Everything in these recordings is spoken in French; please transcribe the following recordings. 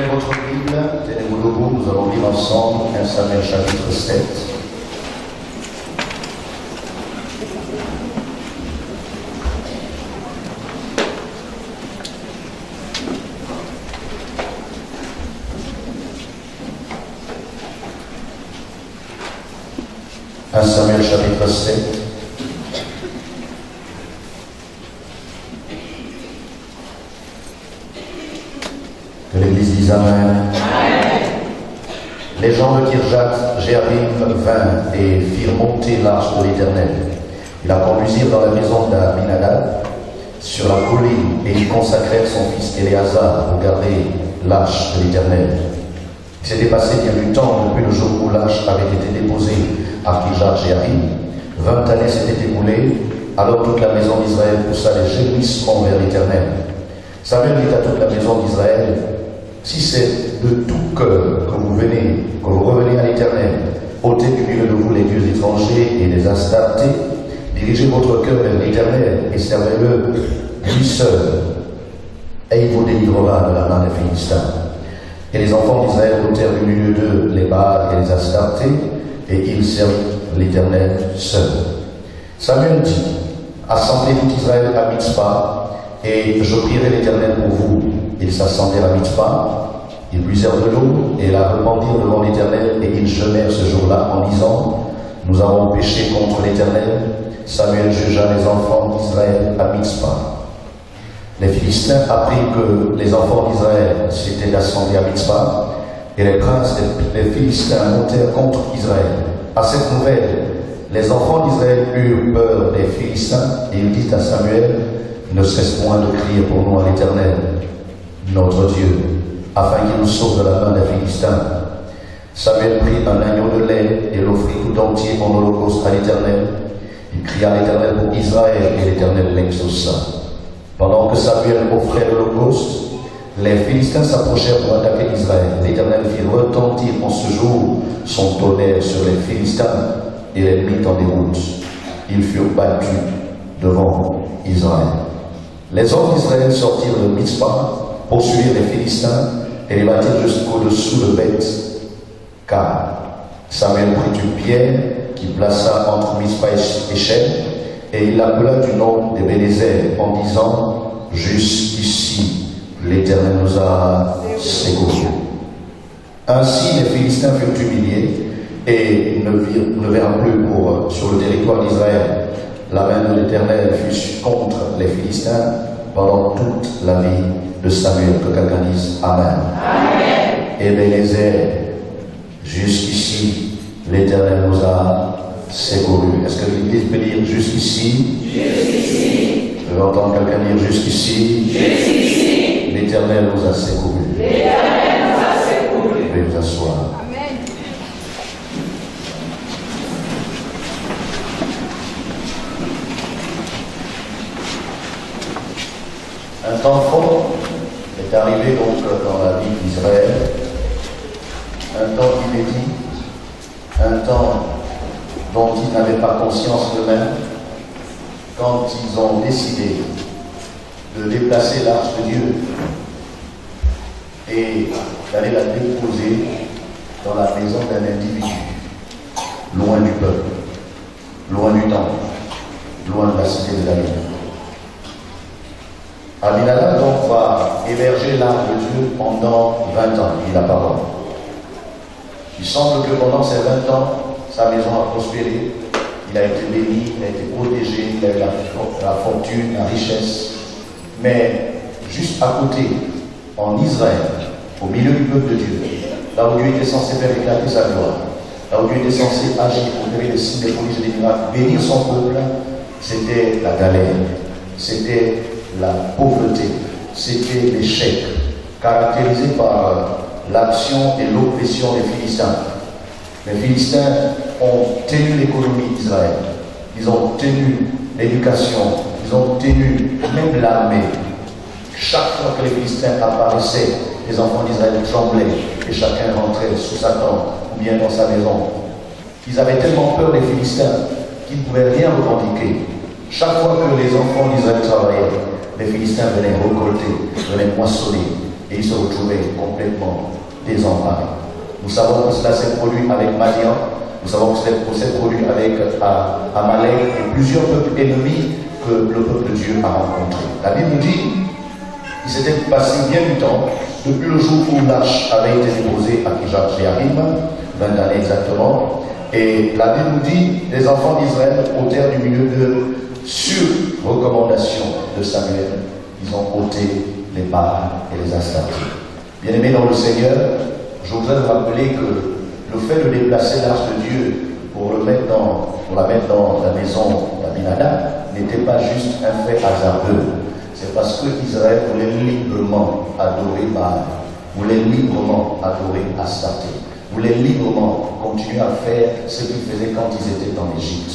prenez votre Bible, tenez-vous debout, nous allons lire ensemble 1 Samuel chapitre 7. Un Samuel chapitre 7. Que l'Église dise Amen. Les gens de Kirjath Jéarim vinrent et firent monter l'arche de l'Éternel. Ils la conduisirent dans la maison d'Abinadab sur la colline et ils consacrèrent son fils Éléazar pour garder l'arche de l'Éternel. Il s'était passé bien du temps depuis le jour où l'arche avait été déposée à Kirjath Jéarim. 20 années s'étaient écoulées, alors toute la maison d'Israël poussa des gémissements vers l'Éternel. Samuel dit à toute la maison d'Israël: si c'est de tout cœur que vous revenez à l'Éternel, ôtez du milieu de vous les dieux étrangers et les astartés, dirigez votre cœur vers l'Éternel et servez-le lui seul, et il vous délivrera de la main des Philistins. Et les enfants d'Israël ôtèrent du milieu d'eux les Baals et les astartés, et ils servirent l'Éternel seul. Samuel dit: assemblez tout Israël à Mitzpah, et je prierai l'Éternel pour vous. Ils s'assemblèrent à Mitzpah, ils puisèrent de l'eau et la répandirent devant l'Éternel, et ils jeûnèrent ce jour-là en disant: nous avons péché contre l'Éternel. Samuel jugea les enfants d'Israël à Mitzpah. Les Philistins apprirent que les enfants d'Israël s'étaient assemblés à Mitzpah, et les princes des Philistins montèrent contre Israël. À cette nouvelle, les enfants d'Israël eurent peur des Philistins, et ils disent à Samuel: ne cesse point de crier pour nous à l'Éternel, notre Dieu, afin qu'il nous sauve de la main des Philistins. Samuel prit un agneau de lait et l'offrit tout entier en holocauste à l'Éternel. Il cria à l'Éternel pour Israël, et l'Éternel l'exauça. Pendant que Samuel offrait l'holocauste, les Philistins s'approchèrent pour attaquer Israël. L'Éternel fit retentir en ce jour son tonnerre sur les Philistins et les mit en déroute. Ils furent battus devant Israël. Les hommes d'Israël sortirent de Mitzpah, poursuivirent les Philistins et les battirent jusqu'au-dessous de Beth Car. Samuel prit une pierre qu'il plaça entre Mitzpah et Shem, et il l'appela du nom d'Ebenezer en disant: jusqu'ici l'Éternel nous a secourus. Ainsi les Philistins furent humiliés et ne verront plus sur le territoire d'Israël. La main de l'Éternel fut contre les Philistins pendant toute la vie de Samuel. Que quelqu'un dise Amen. Amen. Ebenezer, jusqu'ici, l'Éternel nous a secourus. Est-ce que l'Église peut dire jusqu'ici? Jusqu'ici. Je veux entendre quelqu'un dire jusqu'ici. Jusqu'ici. L'Éternel nous a secourus. L'Éternel nous a secourus. Veuillez vous asseoir. Un temps fort est arrivé donc dans la vie d'Israël, un temps inédit, un temps dont ils n'avaient pas conscience eux-mêmes, quand ils ont décidé de déplacer l'arche de Dieu et d'aller la déposer dans la maison d'un individu, loin du peuple, loin du temple, loin de la cité de David. Abinadab donc va héberger l'arche de Dieu pendant 20 ans, dit la parole. Il semble que pendant ces 20 ans, sa maison a prospéré, il a été béni, il a été protégé, il a eu la fortune, la richesse. Mais juste à côté, en Israël, au milieu du peuple de Dieu, là où Dieu était censé faire éclater sa gloire, là où Dieu était censé agir pour opérer des signes, des prodiges et des miracles, bénir son peuple, c'était la galère, c'était la pauvreté, c'était l'échec, caractérisé par l'action et l'oppression des Philistins. Les Philistins ont tenu l'économie d'Israël, ils ont tenu l'éducation, ils ont tenu même l'armée. Chaque fois que les Philistins apparaissaient, les enfants d'Israël tremblaient et chacun rentrait sous sa tente ou bien dans sa maison. Ils avaient tellement peur des Philistins qu'ils ne pouvaient rien revendiquer. Chaque fois que les enfants d'Israël travaillaient, les Philistins venaient récolter, venaient moissonner. et ils se retrouvaient complètement désemparés. Nous savons que cela s'est produit avec Madian, nous savons que cela s'est produit avec Amalek et plusieurs peuples ennemis que le peuple de Dieu a rencontrés. La Bible nous dit qu'il s'était passé bien du temps depuis le jour où l'arche avait été déposée à Kirjath-Jearim, 20 années exactement, et la Bible nous dit les enfants d'Israël ôtèrent du milieu d'eux, sur recommandation de Samuel, ils ont ôté les Baals et les Astartés. Bien-aimés dans le Seigneur, je voudrais vous rappeler que le fait de déplacer l'arche de Dieu pour la mettre dans la maison d'Abinadab n'était pas juste un fait hasardeux. C'est parce que Israël voulait librement adorer Baal, voulait librement adorer Astarté, voulait librement continuer à faire ce qu'ils faisaient quand ils étaient en Égypte.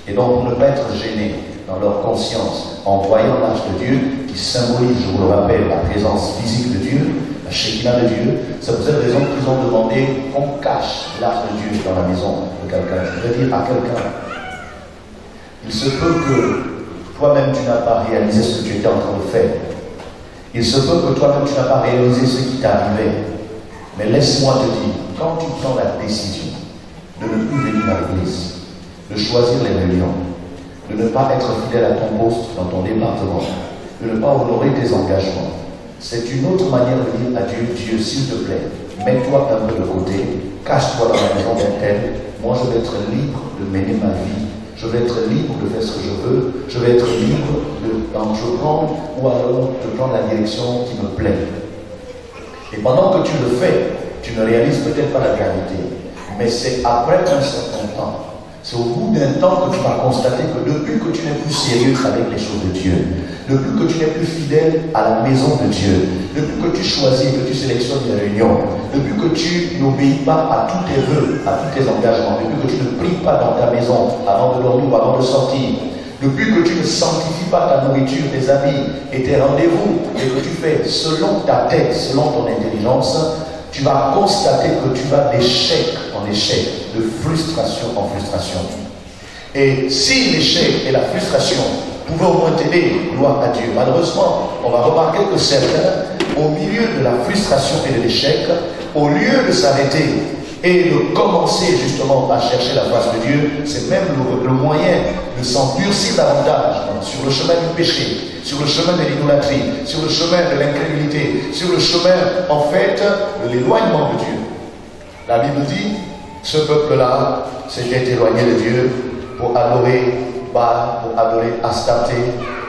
Et donc, pour ne pas être gênés dans leur conscience en voyant l'arche de Dieu, qui symbolise, je vous le rappelle, la présence physique de Dieu, la Shekinah de Dieu, c'est pour cette raison qu'ils ont demandé qu'on cache l'arche de Dieu dans la maison de quelqu'un. Je veux dire à quelqu'un, il se peut que toi-même tu n'as pas réalisé ce que tu étais en train de faire. Il se peut que toi-même tu n'as pas réalisé ce qui t'arrivait. Mais laisse-moi te dire, quand tu prends la décision de ne plus venir à l'église, de choisir les réunions, de ne pas être fidèle à ton poste dans ton département, de ne pas honorer tes engagements, c'est une autre manière de dire à Dieu, Dieu, s'il te plaît, mets-toi un peu de côté, cache-toi dans la maison d'un tel, moi je vais être libre de mener ma vie, je vais être libre de faire ce que je veux, je vais être libre d'entreprendre ou alors de prendre la direction qui me plaît. Et pendant que tu le fais, tu ne réalises peut-être pas la gravité, mais c'est après un certain temps, c'est au bout d'un temps que tu vas constater que depuis que tu n'es plus sérieux avec les choses de Dieu, depuis que tu n'es plus fidèle à la maison de Dieu, depuis que tu choisis, que tu sélectionnes les réunions, depuis que tu n'obéis pas à tous tes vœux, à tous tes engagements, depuis que tu ne pries pas dans ta maison avant de dormir ou avant de sortir, depuis que tu ne sanctifies pas ta nourriture, tes habits et tes rendez-vous, et que tu fais selon ta tête, selon ton intelligence, tu vas constater que tu vas d'échec en échec, de frustration en frustration. Et si l'échec et la frustration pouvaient au moins t'aider, gloire à Dieu, malheureusement, on va remarquer que certains, au milieu de la frustration et de l'échec, au lieu de s'arrêter et de commencer justement à chercher la face de Dieu, c'est même le moyen de s'endurcir davantage sur le chemin du péché, sur le chemin de l'idolâtrie, sur le chemin de l'incrédulité, sur le chemin, en fait, de l'éloignement de Dieu. La Bible dit, ce peuple-là s'était éloigné de Dieu pour adorer Baal, pour adorer Astarté.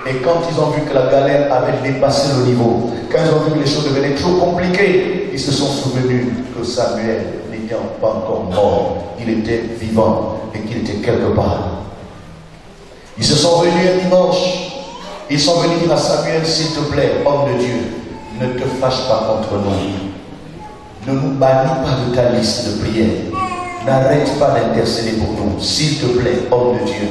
Et quand ils ont vu que la galère avait dépassé le niveau, quand ils ont vu que les choses devenaient trop compliquées, ils se sont souvenus que Samuel n'était pas encore mort, il était vivant et qu'il était quelque part. Ils se sont venus un dimanche, ils sont venus dire à Samuel, s'il te plaît, homme de Dieu, ne te fâche pas contre nous, ne nous bannis pas de ta liste de prières, n'arrête pas d'intercéder pour nous, s'il te plaît, homme de Dieu.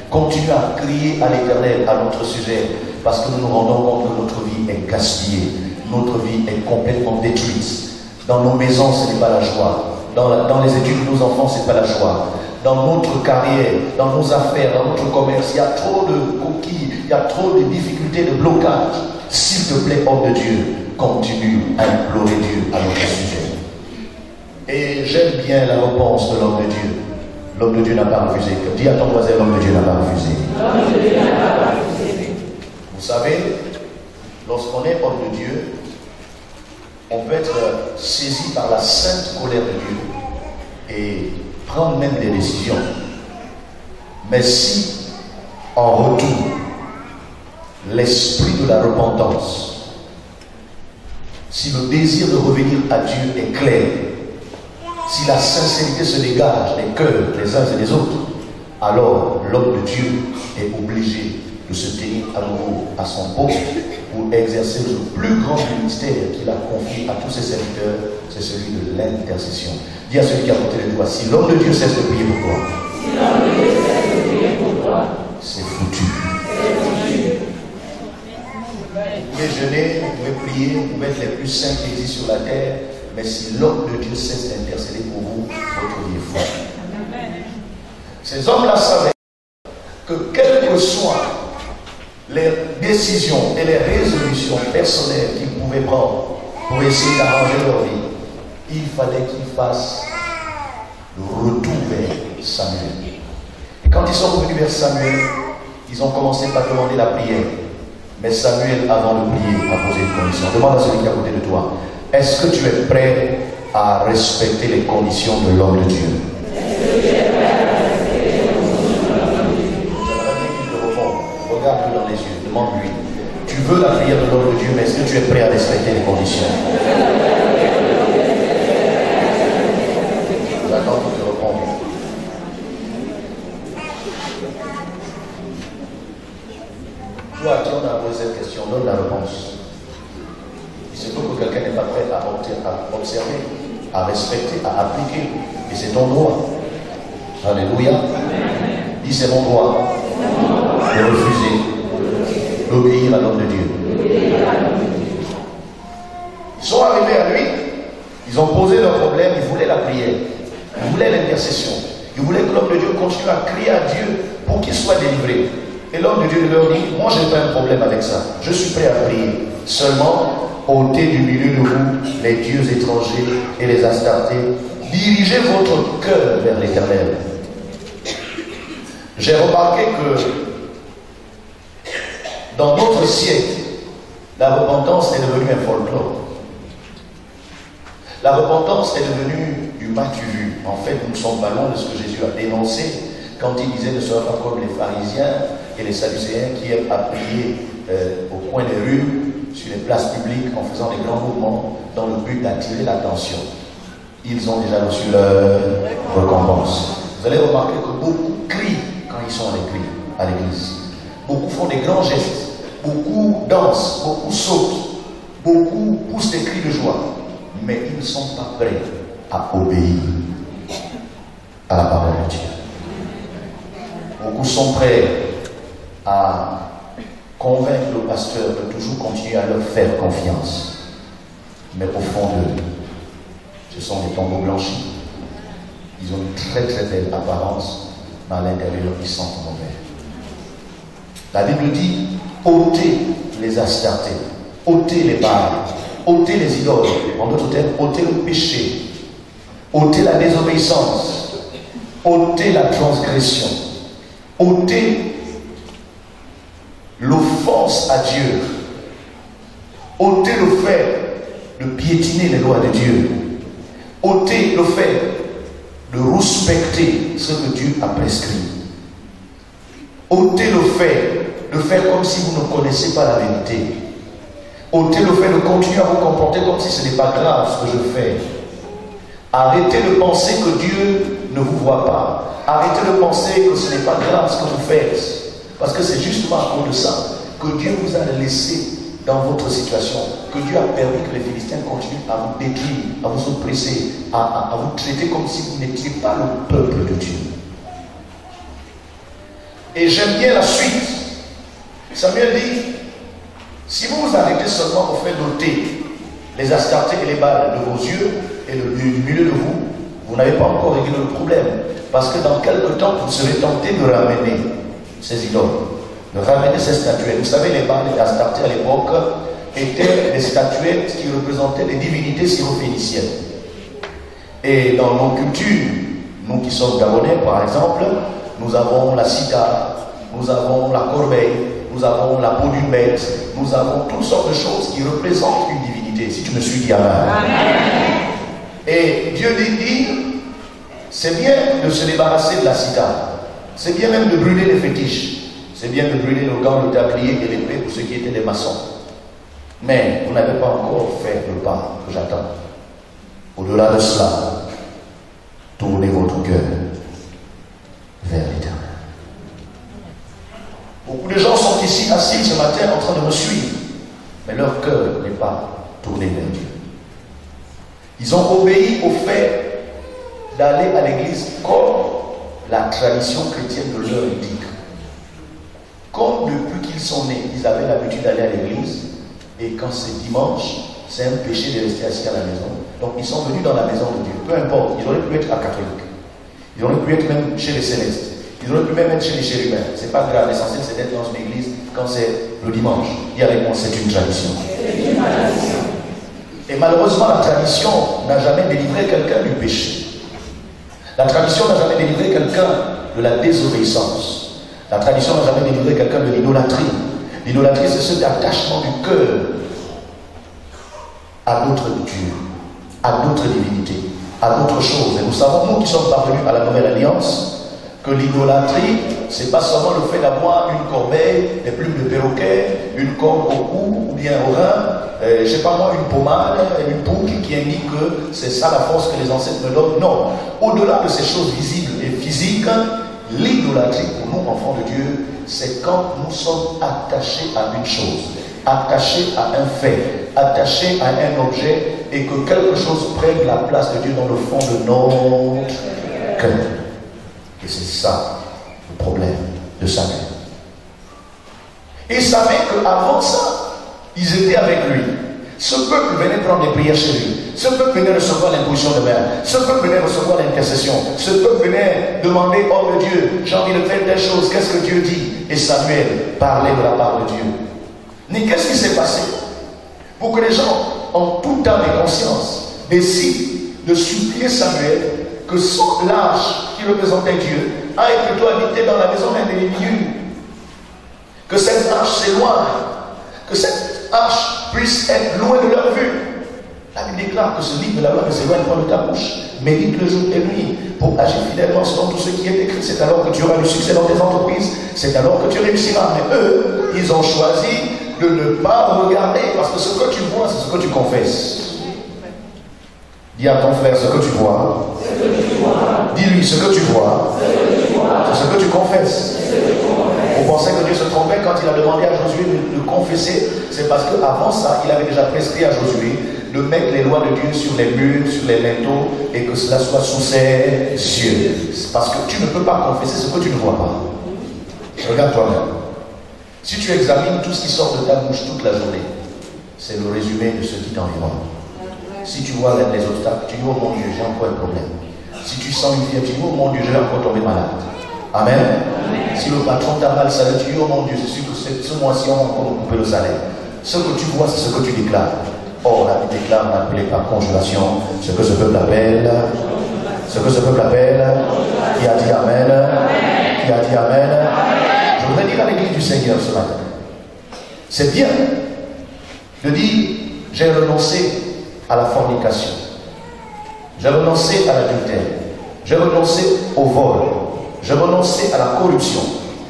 Continue à crier à l'Éternel à notre sujet, parce que nous nous rendons compte que notre vie est gaspillée, notre vie est complètement détruite. Dans nos maisons, ce n'est pas la joie. Dans les études de nos enfants, ce n'est pas la joie. Dans notre carrière, dans nos affaires, dans notre commerce, il y a trop de coquilles, il y a trop de difficultés, de blocages. S'il te plaît, homme de Dieu, continue à implorer Dieu à notre sujet. Et j'aime bien la réponse de l'homme de Dieu. L'homme de Dieu n'a pas refusé. Dis à ton voisin, l'homme de Dieu n'a pas refusé. L'homme de Dieu n'a pas refusé. Vous savez, lorsqu'on est homme de Dieu, on peut être saisi par la sainte colère de Dieu et prendre même des décisions. Mais si, en retour, l'esprit de la repentance, si le désir de revenir à Dieu est clair, si la sincérité se dégage des cœurs les uns et des autres, alors l'homme de Dieu est obligé de se tenir à nouveau à son poste pour exercer le plus grand ministère qu'il a confié à tous ses serviteurs, c'est celui de l'intercession. Dis à celui qui a porté le doigt, si l'homme de Dieu cesse de prier pour toi, c'est foutu. Vous pouvez jeûner, vous pouvez prier, vous pouvez être les plus saints qui existent sur la terre, mais si l'homme de Dieu cesse d'intercéder pour vous, votre vie est folle. Ces hommes-là savaient que quelles que soient les décisions et les résolutions personnelles qu'ils pouvaient prendre, pour essayer d'arranger leur vie, il fallait qu'ils fassent le retour vers Samuel. Et quand ils sont revenus vers Samuel, ils ont commencé par demander la prière. Mais Samuel, avant de prier, a posé une condition. Demande à celui qui est à côté de toi, est-ce que tu es prêt à respecter les conditions de l'homme de Dieu? Regarde-le dans les yeux, demande-lui. Tu veux la prière de l'homme de Dieu, mais est-ce que tu es prêt à respecter les conditions? J'attends qu'il te réponde. Toi, tu as posé cette question, donne la réponse. Il se peut que quelqu'un n'est pas prêt à observer, à respecter, à appliquer. Et c'est ton droit. Alléluia. Dis, c'est mon droit de refuser d'obéir à l'homme de Dieu. Ils sont arrivés à lui, ils ont posé leur problème, ils voulaient la prière, ils voulaient l'intercession, ils voulaient que l'homme de Dieu continue à crier à Dieu pour qu'il soit délivré. Et l'homme de Dieu leur dit, moi je n'ai pas un problème avec ça, je suis prêt à prier. Seulement, ôtez du milieu de vous les dieux étrangers et les astartés, dirigez votre cœur vers l'Éternel. J'ai remarqué que dans notre siècle, la repentance est devenue un folklore. La repentance est devenue du mas-tu vu. En fait, nous ne sommes pas loin de ce que Jésus a dénoncé quand il disait ne soyez pas comme les pharisiens et les sadducéens qui aiment à prier au coin des rues, sur les places publiques, en faisant des grands mouvements dans le but d'attirer l'attention. Ils ont déjà reçu leur récompense. Vous allez remarquer que beaucoup crient quand ils sont à l'église. Beaucoup font des grands gestes, beaucoup dansent, beaucoup sautent, beaucoup poussent des cris de joie, mais ils ne sont pas prêts à obéir à la parole de Dieu. Beaucoup sont prêts à convaincre le pasteur de toujours continuer à leur faire confiance, mais au fond d'eux, ce sont des tombeaux blanchis. Ils ont une très très belle apparence, mais à l'intérieur, ils sentent mauvais. La Bible dit, ôtez les astartés, ôtez les Baals, ôtez les idoles, en d'autres termes, ôtez le péché, ôtez la désobéissance, ôtez la transgression, ôtez l'offense à Dieu, ôtez le fait de piétiner les lois de Dieu, ôtez le fait de respecter ce que Dieu a prescrit, ôtez le fait de faire comme si vous ne connaissez pas la vérité, ôtez le fait de continuer à vous comporter comme si ce n'est pas grave ce que je fais. Arrêtez de penser que Dieu ne vous voit pas. Arrêtez de penser que ce n'est pas grave ce que vous faites. Parce que c'est justement à cause de ça que Dieu vous a laissé dans votre situation, que Dieu a permis que les Philistins continuent à vous détruire, à vous oppresser, à vous traiter comme si vous n'étiez pas le peuple de Dieu. Et j'aime bien la suite. Samuel dit, si vous vous arrêtez seulement au fait d'ôter les astartés et les Baals de vos yeux et du milieu de vous, vous n'avez pas encore réglé le problème. Parce que dans quelque temps, vous serez tenté de ramener ces idoles, de ramener ces statuettes. Vous savez, les Baals et les astartés à l'époque étaient des statuettes qui représentaient des divinités syrophéniciennes. Et dans nos cultures, nous qui sommes gabonais par exemple, nous avons la cithare, nous avons la corbeille, nous avons la peau d'une bête, nous avons toutes sortes de choses qui représentent une divinité. Si tu me suis, dis amen. Et Dieu dit, c'est bien de se débarrasser de la cithare, c'est bien même de brûler les fétiches, c'est bien de brûler le gant, le tablier et l'épée pour ceux qui étaient des maçons. Mais vous n'avez pas encore fait le pas que j'attends. Au-delà de cela, tournez votre cœur vers l'Éternel. Beaucoup de gens sont ici assis ce matin en train de me suivre, mais leur cœur n'est pas tourné vers Dieu. Ils ont obéi au fait d'aller à l'église comme la tradition chrétienne de leur indique. Comme depuis qu'ils sont nés, ils avaient l'habitude d'aller à l'église, et quand c'est dimanche, c'est un péché de rester assis à la maison. Donc ils sont venus dans la maison de Dieu. Peu importe, ils auraient pu être à catholique. Ils auraient pu être même chez les célestes. Ils auraient pu même être chez les chérubins. C'est pas grave, l'essentiel c'est d'être dans une église quand c'est le dimanche. Dis avec moi, c'est une tradition. Et malheureusement, la tradition n'a jamais délivré quelqu'un du péché. La tradition n'a jamais délivré quelqu'un de la désobéissance. La tradition n'a jamais délivré quelqu'un de l'idolâtrie. L'idolâtrie, c'est cet attachement du cœur à d'autres dieux, à d'autres divinités, à d'autres choses. Et nous savons, nous qui sommes parvenus à la Nouvelle Alliance, que l'idolâtrie, c'est pas seulement le fait d'avoir une corbeille, des plumes de perroquet, une corde au cou ou bien au rein, je sais pas moi, une pommade, une boucle qui indique que c'est ça la force que les ancêtres me donnent. Non. Au-delà de ces choses visibles et physiques, l'idolâtrie pour nous, enfants de Dieu, c'est quand nous sommes attachés à une chose, attachés à un fait, attachés à un objet, et que quelque chose prenne la place de Dieu dans le fond de notre cœur. Et c'est ça le problème de Samuel. Et Samuel, qu'avant ça, ils étaient avec lui. Ce peuple venait prendre des prières chez lui. Ce peuple venait recevoir l'imposition de main. Ce peuple venait recevoir l'intercession. Ce peuple venait demander, oh mon Dieu, j'ai envie de faire telle chose, qu'est-ce que Dieu dit? Et Samuel parlait de la part de Dieu. Mais qu'est-ce qui s'est passé? Pour que les gens, en toute âme et conscience, décident de supplier Samuel que son lâche qui représentait Dieu aille plutôt habiter dans la maison d'un individu. Que cette arche s'éloigne. Que cette arche puisse être loin de leur vue. La Bible déclare que ce livre de la loi ne s'éloigne pas de ta bouche. Médite le jour et nuit pour agir fidèlement selon tout ce qui est écrit. C'est alors que tu auras du succès dans tes entreprises. C'est alors que tu réussiras. Mais eux, ils ont choisi de ne pas regarder parce que ce que tu vois, c'est ce que tu confesses. Dis à ton frère ce que tu vois. Dis-lui ce que tu vois. C'est ce que tu confesses. Vous pensez que Dieu se trompait quand il a demandé à Josué de confesser? C'est parce qu'avant ça, il avait déjà prescrit à Josué de mettre les lois de Dieu sur les murs, sur les linteaux, et que cela soit sous ses yeux. C'est parce que tu ne peux pas confesser ce que tu ne vois pas. Regarde toi-même. Si tu examines tout ce qui sort de ta bouche toute la journée, c'est le résumé de ce qui t'environne. Si tu vois les obstacles, tu dis, oh mon Dieu, j'ai encore un problème. Si tu sens une fièvre, tu dis, oh mon Dieu, je vais encore tomber malade. Amen. Si le patron t'a mal salaire, tu dis, oh mon Dieu, c'est sûr que ce mois-ci, on va encore me couper le salaire. Ce que tu vois, c'est ce que tu déclares. Or, la Bible déclare, on appelé par conjuration, ce que ce peuple appelle, qui a dit Amen, qui a dit Amen. Je voudrais dire à l'église du Seigneur ce matin, c'est bien de dire, j'ai renoncé à la fornication, j'ai renoncé à l'adultère, j'ai renoncé au vol, j'ai renoncé à la corruption,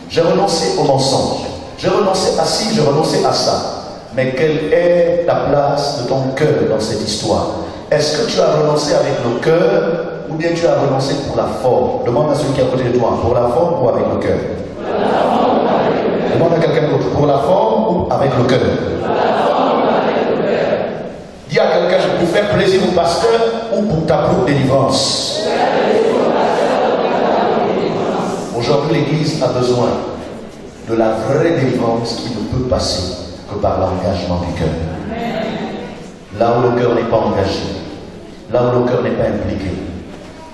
j'ai renoncé au mensonge, j'ai renoncé à ci, j'ai renoncé à ça. Mais quelle est la place de ton cœur dans cette histoire? Est-ce que tu as renoncé avec le cœur ou bien tu as renoncé pour la forme? Demande à celui qui est à côté de toi, pour la forme ou avec le cœur? Demande à quelqu'un d'autre, pour la forme ou avec le cœur? Dis à quelqu'un, pour faire plaisir au pasteur ou pour ta propre délivrance? Aujourd'hui, l'Église a besoin de la vraie délivrance qui ne peut passer que par l'engagement du cœur. Là où le cœur n'est pas engagé, là où le cœur n'est pas impliqué,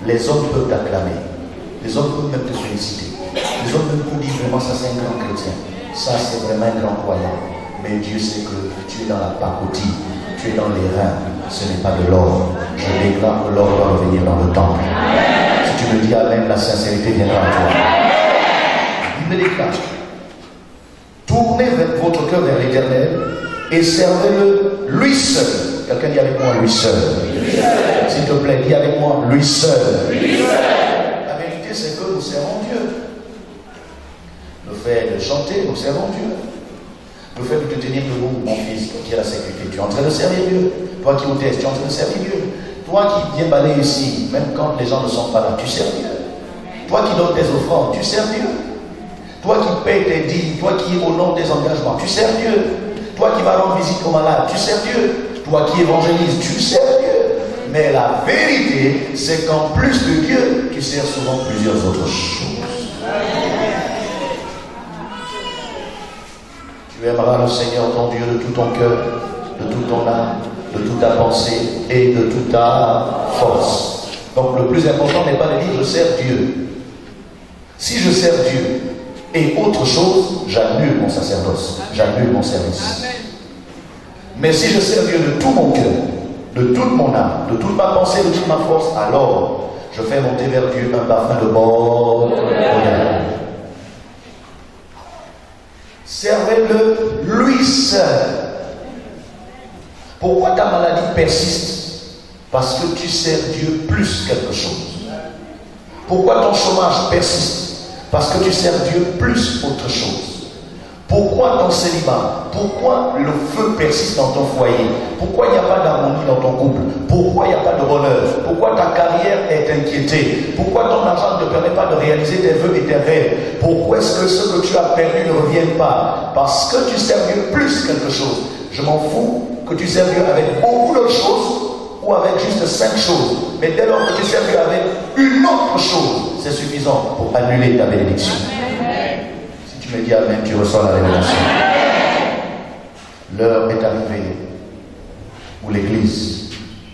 les hommes peuvent t'acclamer, les hommes peuvent même te féliciter, les hommes peuvent dire vraiment ça c'est un grand chrétien, ça c'est vraiment un grand croyant, mais Dieu sait que tu es dans la pacotille, tu es dans les reins, ce n'est pas de l'or. Je déclare que l'or doit revenir dans le temple. Si tu me dis Amen, la sincérité viendra à toi. Il me déclare, tournez votre cœur vers l'Éternel et servez-le lui seul. Quelqu'un dit avec moi, lui seul. S'il te plaît, dis avec moi, lui seul. La vérité, c'est que nous servons Dieu. Le fait de chanter, nous servons Dieu. Le fait de te tenir debout, mon fils, qui a la sécurité, tu es en train de servir Dieu. Toi qui hôtesse, tu es en train de servir Dieu. Toi qui viens balayer ici, même quand les gens ne sont pas là, tu sers Dieu. Toi qui donnes tes offrandes, tu sers Dieu. Toi qui payes tes dîmes, toi qui honores tes engagements, tu sers Dieu. Toi qui vas rendre visite aux malades, tu sers Dieu. Toi qui évangélises, tu sers Dieu. Mais la vérité, c'est qu'en plus de Dieu, tu sers souvent plusieurs autres choses. Tu aimeras le Seigneur ton Dieu de tout ton cœur, de toute ton âme, de toute ta pensée et de toute ta force. Donc le plus important n'est pas de dire je sers Dieu. Si je sers Dieu et autre chose, j'annule mon sacerdoce, j'annule mon service. Mais si je sers Dieu de tout mon cœur, de toute mon âme, de toute ma pensée, de toute ma force, alors je fais monter vers Dieu un parfum de bonne odeur. Servez-le lui seul. Pourquoi ta maladie persiste? Parce que tu sers Dieu plus quelque chose. Pourquoi ton chômage persiste? Parce que tu sers Dieu plus autre chose. Pourquoi ton célibat? Pourquoi le feu persiste dans ton foyer? Pourquoi il n'y a pas d'harmonie dans ton couple? Pourquoi il n'y a pas de bonheur? Pourquoi ta carrière est inquiétée? Pourquoi ton argent ne te permet pas de réaliser tes vœux et tes rêves? Pourquoi est-ce que ce que tu as perdu ne revient pas? Parce que tu sers Dieu plus quelque chose. Je m'en fous que tu sers Dieu avec beaucoup d'autres choses ou avec juste 5 choses. Mais dès lors que tu sers Dieu avec une autre chose, c'est suffisant pour annuler ta bénédiction. Si tu me dis Amen, tu reçois la révélation. L'heure est arrivée où l'Église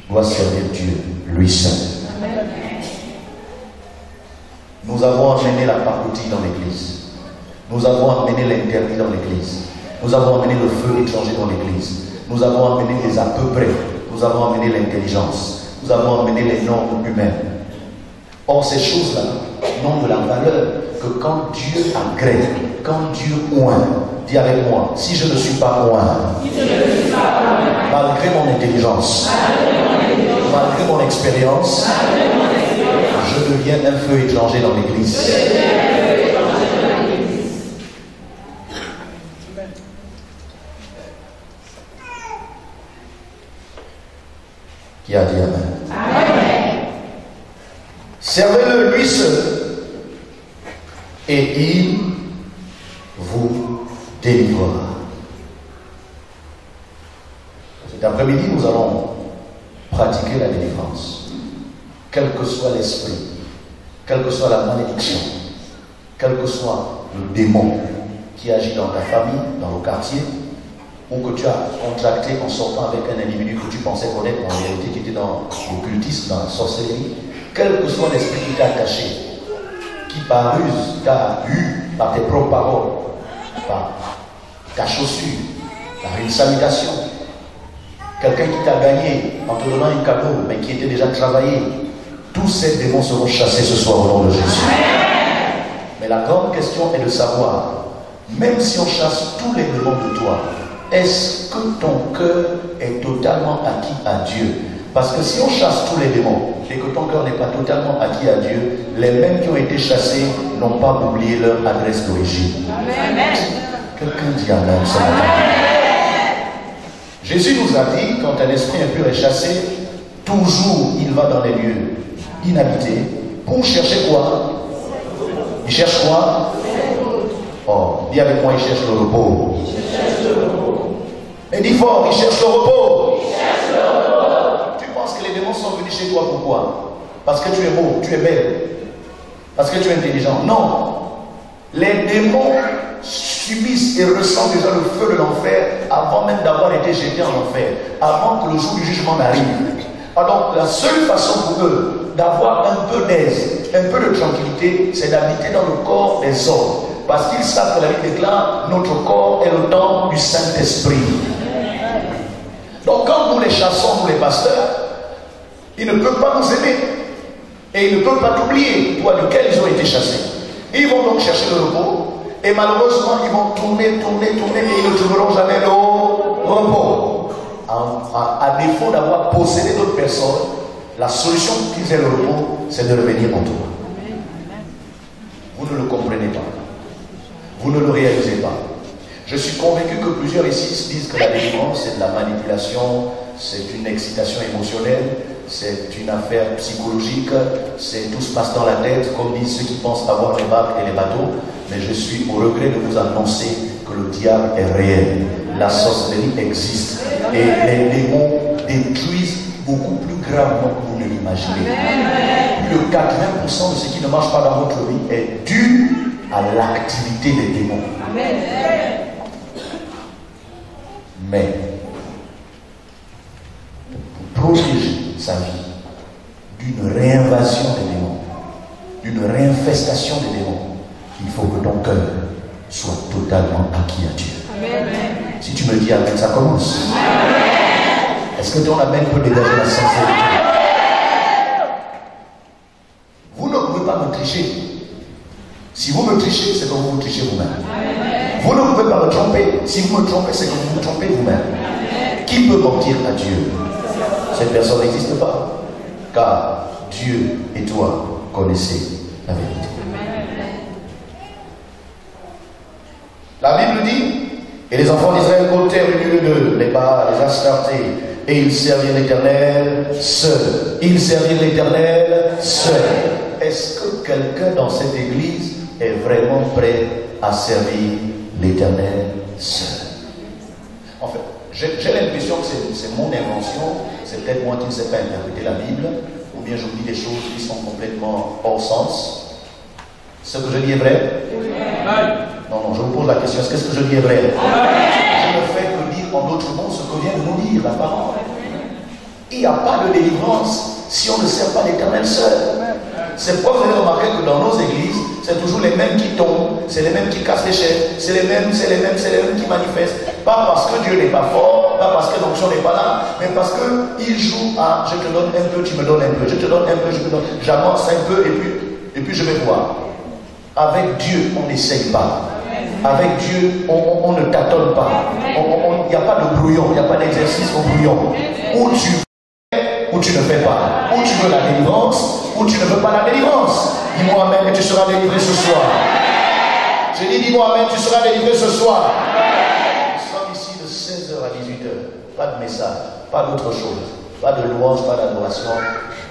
doit servir Dieu lui seul. Nous avons amené la pacotille dans l'Église. Nous avons amené l'interdit dans l'Église. Nous avons amené le feu étranger dans l'Église. Nous avons amené les à peu près. Nous avons amené l'intelligence. Nous avons amené les normes humaines. Or, ces choses-là n'ont de la valeur que quand Dieu agrée, quand Dieu oint. Dis avec moi, si je ne suis pas oint, malgré mon intelligence, malgré mon expérience, je deviens un feu étranger dans l'Église. Qui a dit Amen? Amen. Servez-le lui seul et il vous délivrera. Cet après-midi, nous allons pratiquer la délivrance. Quel que soit l'esprit, quelle que soit la malédiction, quel que soit le démon qui agit dans ta famille, dans le quartier, ou que tu as contracté en sortant avec un individu que tu pensais connaître en réalité, qui était dans l'occultisme, dans la sorcellerie, quel que soit l'esprit qui t'a caché, qui par ruse t'a eu par tes propres paroles, par ta chaussure, par une salutation, quelqu'un qui t'a gagné en te donnant un cadeau, mais qui était déjà travaillé, tous ces démons seront chassés ce soir au nom de Jésus. Mais la grande question est de savoir, même si on chasse tous les démons de toi, est-ce que ton cœur est totalement acquis à Dieu? Parce que si on chasse tous les démons et que ton cœur n'est pas totalement acquis à Dieu, les mêmes qui ont été chassés n'ont pas oublié leur adresse d'origine. Quelqu'un dit Amen ce matin. Jésus nous a dit, quand un esprit impur est chassé, toujours il va dans les lieux inhabités pour chercher quoi? Il cherche quoi? Oh, dis avec moi, il cherche le repos. Et dis fort, il cherche le repos. Tu penses que les démons sont venus chez toi pourquoi? Parce que tu es beau, tu es belle, parce que tu es intelligent? Non. Les démons subissent et ressentent déjà le feu de l'enfer avant même d'avoir été jetés en enfer, avant que le jour du jugement n'arrive. Alors la seule façon pour eux d'avoir un peu d'aise, un peu de tranquillité, c'est d'habiter dans le corps des hommes. Parce qu'ils savent que la Bible déclare, notre corps est le temple du Saint-Esprit. Donc quand nous les chassons, nous les pasteurs, ils ne peuvent pas nous aimer. Et ils ne peuvent pas t'oublier, toi, duquel ils ont été chassés. Ils vont donc chercher le repos. Et malheureusement, ils vont tourner, et ils ne trouveront jamais le repos. À défaut d'avoir possédé d'autres personnes, la solution pour qu'ils aient le repos, c'est de revenir en toi. Vous ne le comprenez pas. Vous ne le réalisez pas. Je suis convaincu que plusieurs ici disent que la délivrance, c'est de la manipulation, c'est une excitation émotionnelle, c'est une affaire psychologique, tout se passe dans la tête, comme disent ceux qui pensent avoir les barques et les bateaux. Mais je suis au regret de vous annoncer que le diable est réel. La sorcellerie existe. Et les démons détruisent beaucoup plus gravement que vous ne l'imaginez. Plus de 80% de ce qui ne marche pas dans votre vie est dû à l'activité des démons. Amen. Mais pour protéger sa vie d'une réinvasion des démons, d'une réinfestation des démons, il faut que ton cœur soit totalement acquis à Dieu. Amen. Si tu me dis Amen, ça commence. Amen. Est-ce que ton amen peut dégager la sincérité? Vous ne pouvez pas me tricher. Si vous me trichez, c'est que vous me trichez vous-même. Vous ne pouvez pas me tromper. Si vous me trompez, c'est que vous me trompez vous-même. Qui peut mentir à Dieu? Cette personne n'existe pas. Car Dieu et toi connaissez la vérité. La Bible dit, et les enfants d'Israël ôtèrent du milieu d'eux les Baals, les Astartés, et ils servirent l'Éternel seul. Ils servirent l'Éternel seul. Est-ce que quelqu'un dans cette église est vraiment prêt à servir l'Éternel seul? En fait, j'ai l'impression que c'est mon invention, c'est peut-être moi qui ne sais pas interpréter la Bible, ou bien je vous dis des choses qui sont complètement hors sens. Ce que je dis est vrai? Non, je vous pose la question, est-ce que ce que je dis est vrai? Je ne fais que dire en d'autres mots ce que vient de nous dire la parole. Il n'y a pas de délivrance si on ne sert pas l'Éternel seul. C'est pourquoi vous avez remarqué que dans nos églises, c'est toujours les mêmes qui tombent, c'est les mêmes qui cassent les chaises, c'est les mêmes qui manifestent. Pas parce que Dieu n'est pas fort, pas parce que l'onction n'est pas là, mais parce qu'ils jouent à je te donne un peu, tu me donnes un peu, je te donne un peu, je te donne, j'avance un peu et puis je vais voir. Avec Dieu, on n'essaye pas. Avec Dieu, on ne tâtonne pas. Il n'y a pas de brouillon, il n'y a pas d'exercice au brouillon. Ou tu fais, ou tu ne fais pas. Ou tu veux la délivrance, ou tu ne veux pas la délivrance. Dis-moi amen et tu seras délivré ce soir. J'ai dit dis-moi amen, tu seras délivré ce soir. Nous sommes ici de 16h à 18h. Pas de message, pas d'autre chose. Pas de louange, pas d'adoration.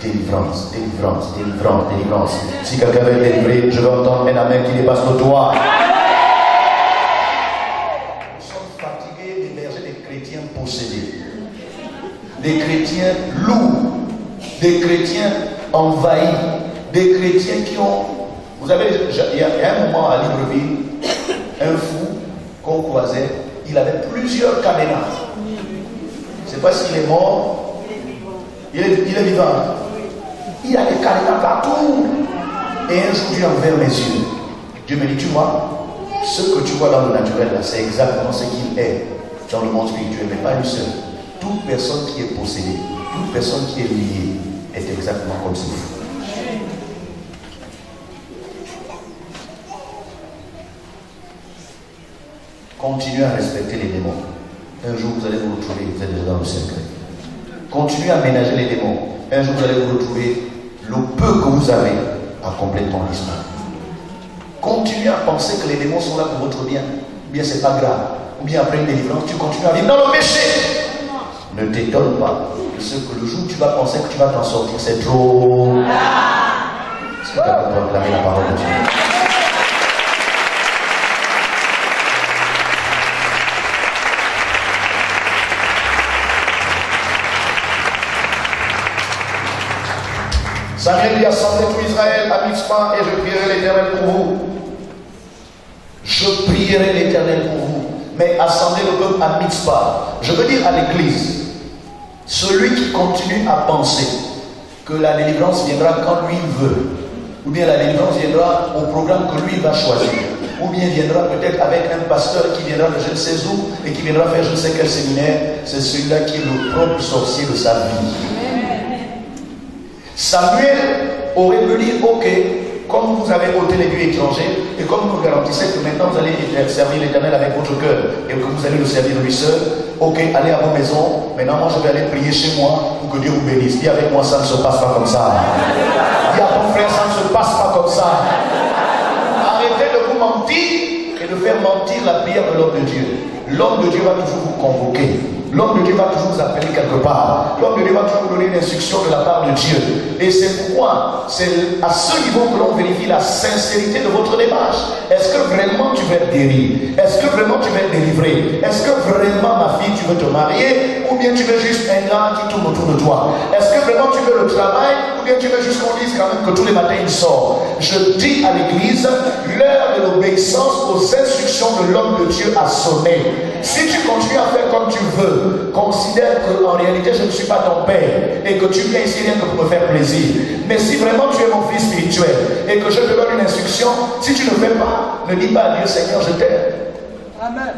Délivrance, délivrance, délivrance, délivrance. Si quelqu'un veut être délivré, je veux entendre un amen qui dépasse le toit. Nous sommes fatigués d'héberger des chrétiens possédés. Des chrétiens lourds. Des chrétiens envahis. Des chrétiens qui ont... Vous savez, il y a un moment à Libreville, un fou qu'on croisait, il avait plusieurs cadenas. Je ne sais pas s'il est mort. Il est vivant. Il a des cadenas partout. Et un jour, Dieu a ouvert mes yeux. Dieu me dit, tu vois, ce que tu vois dans le naturel, c'est exactement ce qu'il est dans le monde spirituel, mais pas lui seul. Toute personne qui est possédée, toute personne qui est liée, est exactement comme ce fou. Continuez à respecter les démons. Un jour, vous allez vous retrouver, vous êtes déjà dans le cercle. Continuez à ménager les démons. Un jour, vous allez vous retrouver, le peu que vous avez a complètement disparu. Continuez à penser que les démons sont là pour votre bien. Ou bien c'est pas grave. Ou bien après une délivrance, tu continues à vivre dans le péché. Ne t'étonne pas de ce que le jour où tu vas penser que tu vas t'en sortir, c'est trop. Est-ce que tu as proclamé la parole de Dieu? Samuel dit assemblez tout Israël à Mitzpah et je prierai l'Éternel pour vous. Je prierai l'Éternel pour vous. Mais assemblez le peuple à Mitzpah. Je veux dire à l'église, celui qui continue à penser que la délivrance viendra quand lui veut, ou bien la délivrance viendra au programme que lui va choisir, ou bien viendra peut-être avec un pasteur qui viendra de je ne sais où et qui viendra faire je ne sais quel séminaire, c'est celui-là qui est le propre sorcier de sa vie. Samuel aurait pu dire, ok, comme vous avez ôté les dieux étrangers, et comme vous garantissez que maintenant vous allez servir l'Éternel avec votre cœur, et que vous allez le servir lui seul, ok, allez à vos maisons, maintenant moi je vais aller prier chez moi pour que Dieu vous bénisse. Dis avec moi, ça ne se passe pas comme ça. Dis à ton frère, ça ne se passe pas comme ça. Arrêtez de vous mentir et de faire mentir la prière de l'homme de Dieu. L'homme de Dieu va toujours vous convoquer. L'homme de Dieu va toujours vous appeler quelque part. L'homme de Dieu va toujours vous donner une instruction de la part de Dieu. Et c'est pourquoi c'est à ce niveau que l'on vérifie la sincérité de votre démarche. Est-ce que vraiment tu veux être guéri? Est-ce que vraiment tu veux être délivré? Est-ce que vraiment, ma fille, tu veux te marier? Ou bien tu veux juste un gars qui tourne autour de toi? Est-ce que vraiment tu veux le travail? Ou bien tu veux juste qu'on dise quand même que tous les matins il sort? Je dis à l'église, l'heure de l'obéissance aux instructions de l'homme de Dieu a sonné. Si tu continues à faire comme tu veux, considère qu'en réalité je ne suis pas ton père et que tu viens ici rien que pour me faire plaisir. Mais si vraiment tu es mon fils spirituel et que je te donne une instruction, si tu ne fais pas, ne dis pas à Dieu Seigneur je t'aime. Amen.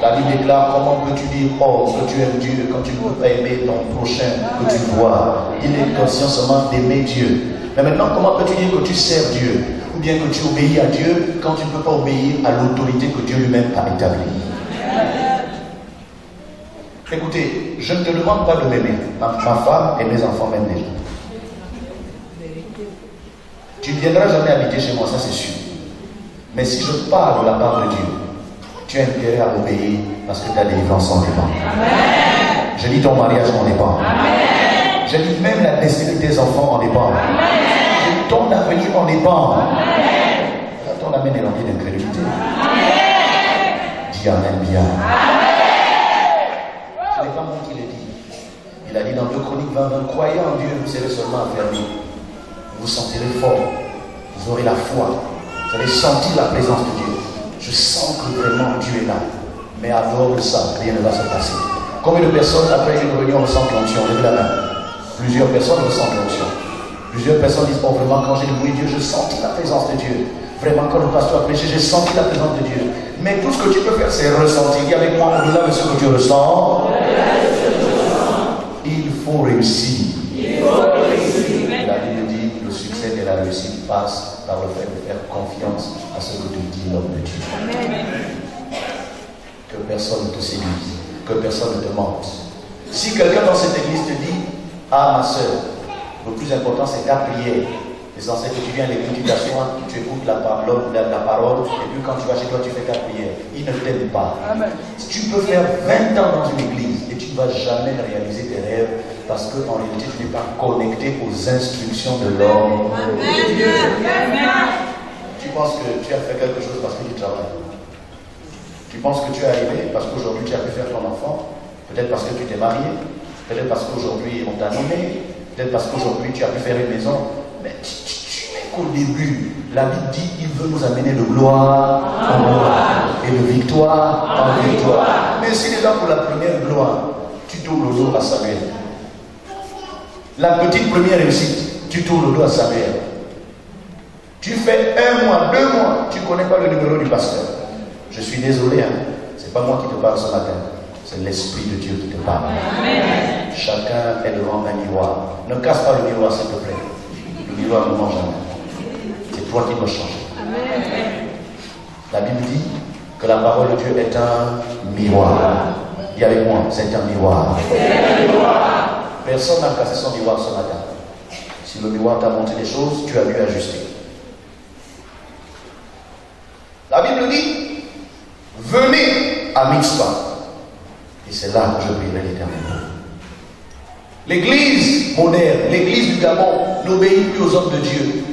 La Bible déclare, comment peux-tu dire, oh, que tu aimes Dieu quand tu ne peux pas aimer ton prochain que tu vois. Il est conscient seulement d'aimer Dieu. Mais maintenant, comment peux-tu dire que tu sers Dieu ou bien que tu obéis à Dieu quand tu ne peux pas obéir à l'autorité que Dieu lui-même a établie? Écoutez, je ne te demande pas de m'aimer. Ma femme et mes enfants m'aiment déjà. Tu ne viendras jamais habiter chez moi, ça c'est sûr. Mais si je parle de la part de Dieu, tu as intérêt à obéir parce que ta délivrance en dépend. Je dis ton mariage en dépend. Je dis même la destinée de tes enfants en dépend. Je dis ton avenir en dépend. Ton amen est rempli d'incrédulité. Dis Amen bien. Ce n'est pas moi qui l'ai dit. Il a dit dans 2 Chroniques 20, croyez en Dieu, vous serez seulement affermis. Vous vous sentirez fort. Vous aurez la foi. Vous allez sentir la présence de Dieu. Je sens que vraiment Dieu est là. Mais à dehors de ça, rien ne va se passer. Combien de personnes après une réunion ressentent l'onction? Levez la main. Plusieurs personnes ressentent l'onction. Plusieurs personnes disent, oh vraiment, quand j'ai loué Dieu, je sentis la présence de Dieu. Vraiment, quand le pasteur a prêché, j'ai senti la présence de Dieu. Mais tout ce que tu peux faire, c'est ressentir. Dis avec moi, au-delà de ce que tu ressens, il faut réussir. La Bible dit, le succès et la réussite passent par le fait de faire confiance à ce que te dit l'homme de Dieu. Amen. Que personne ne te séduise, que personne ne te mente. Si quelqu'un dans cette église te dit, ah ma soeur, le plus important c'est ta prière. L'essentiel que tu viens à l'église, tu t'assois, tu écoutes la parole, et puis quand tu vas chez toi, tu fais ta prière. Il ne t'aime pas. Amen. Si tu peux faire 20 ans dans une église et tu ne vas jamais réaliser tes rêves parce qu'en réalité, tu n'es pas connecté aux instructions de l'homme. Tu penses que tu as fait quelque chose parce que tu travailles. Tu penses que tu es arrivé parce qu'aujourd'hui tu as pu faire ton enfant. Peut-être parce que tu t'es marié. Peut-être parce qu'aujourd'hui on t'a nommé. Peut-être parce qu'aujourd'hui tu as pu faire une maison. Mais tu n'es qu'au début. La Bible dit qu'il veut nous amener de gloire en gloire et de victoire en victoire. Mais si déjà pour la première gloire, tu tournes le dos à Samuel. La petite première réussite, tu tournes le dos à Samuel. Tu fais 1 mois, 2 mois, tu ne connais pas le numéro du pasteur. Je suis désolé, hein. Ce n'est pas moi qui te parle ce matin. C'est l'Esprit de Dieu qui te parle. Amen. Chacun est devant un miroir. Ne casse pas le miroir, s'il te plaît. Le miroir ne mange jamais. C'est toi qui dois changer. Amen. La Bible dit que la parole de Dieu est un miroir. Dis avec moi, c'est un miroir. Personne n'a cassé son miroir ce matin. Si le miroir t'a montré des choses, tu as dû ajuster. La Bible dit, venez à Mitzpah. Et c'est là que je prierai l'Éternel. L'église moderne, l'église du Gabon, n'obéit plus aux hommes de Dieu.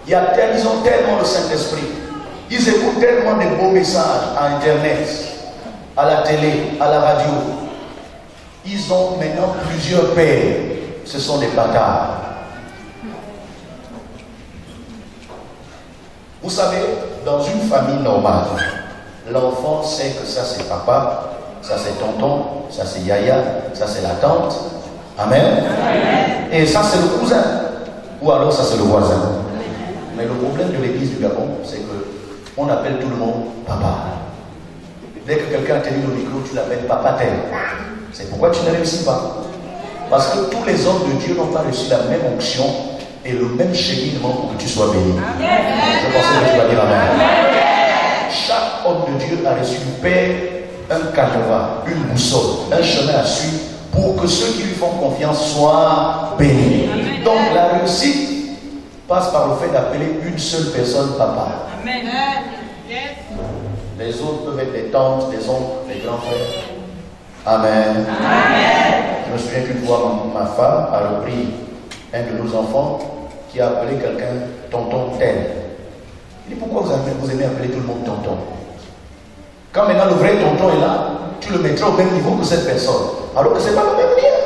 Ils ont tellement le Saint-Esprit. Ils écoutent tellement de beaux messages à Internet, à la télé, à la radio. Ils ont maintenant plusieurs pères. Ce sont des bâtards. Vous savez, dans une famille normale, l'enfant sait que ça c'est papa, ça c'est tonton, ça c'est yaya, ça c'est la tante. Amen. Amen. Et ça c'est le cousin. Ou alors ça c'est le voisin. Mais le problème de l'église du Gabon, c'est qu'on appelle tout le monde papa. Dès que quelqu'un t'a dit le micro, tu l'appelles papa tel. C'est pourquoi tu ne réussis pas. Parce que tous les hommes de Dieu n'ont pas reçu la même onction et le même cheminement pour que tu sois béni. Amen. Je pensais que tu vas dire Amen. Amen. Chaque homme de Dieu a reçu du Père un canevas, une boussole, un chemin à suivre pour que ceux qui lui font confiance soient bénis. Amen. Donc la réussite passe par le fait d'appeler une seule personne papa. Amen. Les autres peuvent être des tantes, des oncles, des grands frères. Amen. Amen. Je me souviens qu'une fois, ma femme a repris un de nos enfants qui a appelé quelqu'un tonton tel. Il dit, pourquoi vous aimez appeler tout le monde tonton? Quand maintenant le vrai tonton est là, tu le mettras au même niveau que cette personne. Alors que ce n'est pas le même lien.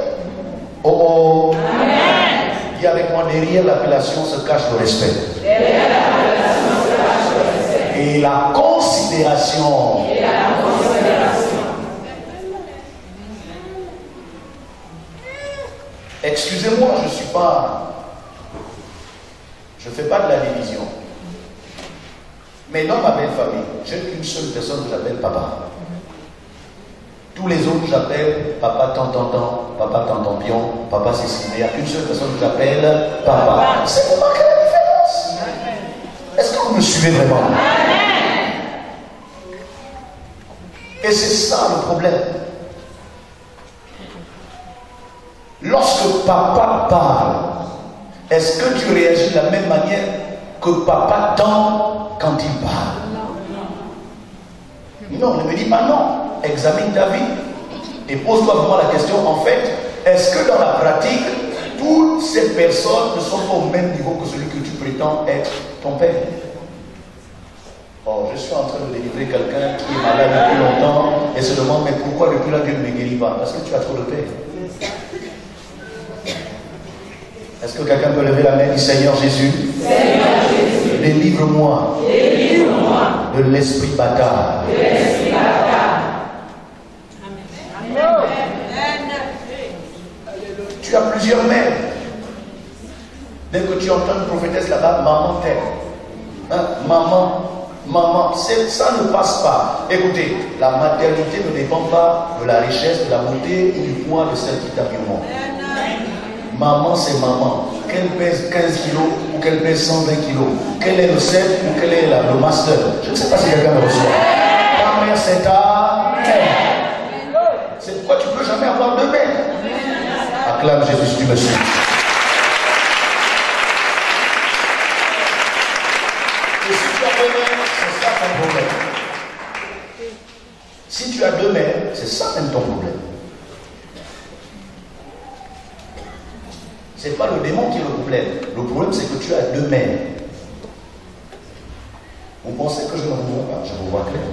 Oh oh. Amen. Dis avec moi, derrière l'appellation se cache le respect. Derrière l'appellation se cache le respect. Et la considération. Et la considération. Excusez-moi, je ne fais pas de la division. Mais dans ma belle famille, j'ai qu'une seule personne que j'appelle papa. Tous les autres, j'appelle papa tant, papa pion, papa Cécile. Mais il n'y a qu'une seule personne que j'appelle papa. C'est pour marquer la différence. Est-ce que vous me suivez vraiment? Et c'est ça le problème. Lorsque papa parle, est-ce que tu réagis de la même manière que papa tend quand il parle? Non, ne me dis pas non. Examine ta vie et pose-toi vraiment la question, en fait, est-ce que dans la pratique, toutes ces personnes ne sont pas au même niveau que celui que tu prétends être ton père? Oh, je suis en train de délivrer quelqu'un qui est malade depuis longtemps et se demande, mais pourquoi depuis là Dieu ne me guérit pas? Parce que tu as trop de paix. Est-ce que quelqu'un peut lever la main et dire, Seigneur Jésus, délivre-moi de l'esprit bâtard. Tu as plusieurs mères. Dès que tu entends une prophétesse là-bas, maman t'aime. Hein? Maman, ça ne passe pas. Écoutez, la maternité ne dépend pas de la richesse, de la beauté et du poids de celle qui t'a mis au monde. Maman, c'est maman. Qu'elle pèse 15 kilos ou qu'elle pèse 120 kilos. Quel est le sel ou quel est le master. Je ne sais pas si quelqu'un me reçoit. Ta mère, c'est ta mère. C'est pourquoi tu ne peux jamais avoir deux mères. Acclame Jésus si tu me suis. Et si tu as deux mères, c'est ça ton problème. Si tu as deux mères, c'est ça même ton problème. Ce n'est pas le démon qui est le problème. Le problème, c'est que tu as deux mères. Vous pensez que je ne vous vois pas? Je vous vois clair.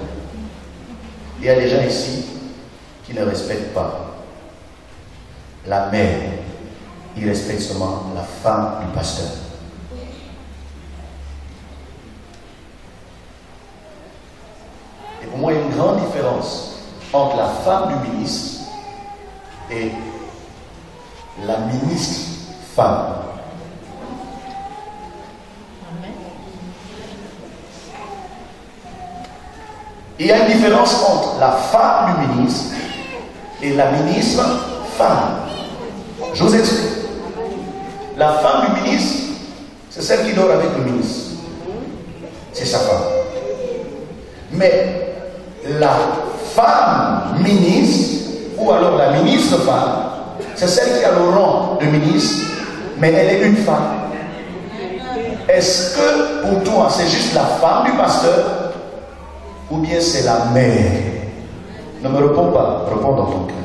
Il y a des gens ici qui ne respectent pas la mère. Ils respectent seulement la femme du pasteur. Et pour moi, il y a une grande différence entre la femme du ministre et la ministre femme. Il y a une différence entre la femme du ministre et la ministre femme. Je vous explique. La femme du ministre, c'est celle qui dort avec le ministre. C'est sa femme. Mais la femme ministre, ou alors la ministre femme, c'est celle qui a le rang de ministre, mais elle est une femme. Est-ce que pour toi, c'est juste la femme du pasteur ou bien c'est la mère? Ne me réponds pas, réponds dans ton cœur.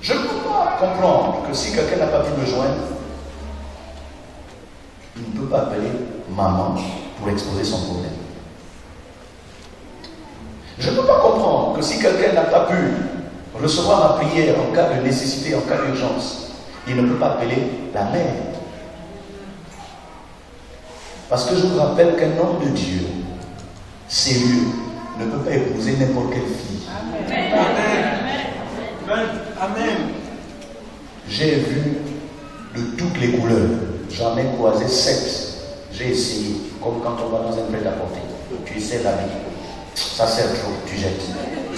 Je ne peux pas comprendre que si quelqu'un n'a pas pu me joindre, il ne peut pas appeler maman pour exposer son problème. Je ne peux pas comprendre que si quelqu'un n'a pas pu recevoir ma prière en cas de nécessité, en cas d'urgence, il ne peut pas appeler la mère. Parce que je vous rappelle qu'un homme de Dieu sérieux ne peut pas épouser n'importe quelle fille. Amen. Amen. J'ai vu de toutes les couleurs. J'en ai croisé 7. J'ai essayé, comme quand on va dans un prêt-à-porter. Tu essaies la vie. Ça sert trop, tu jettes.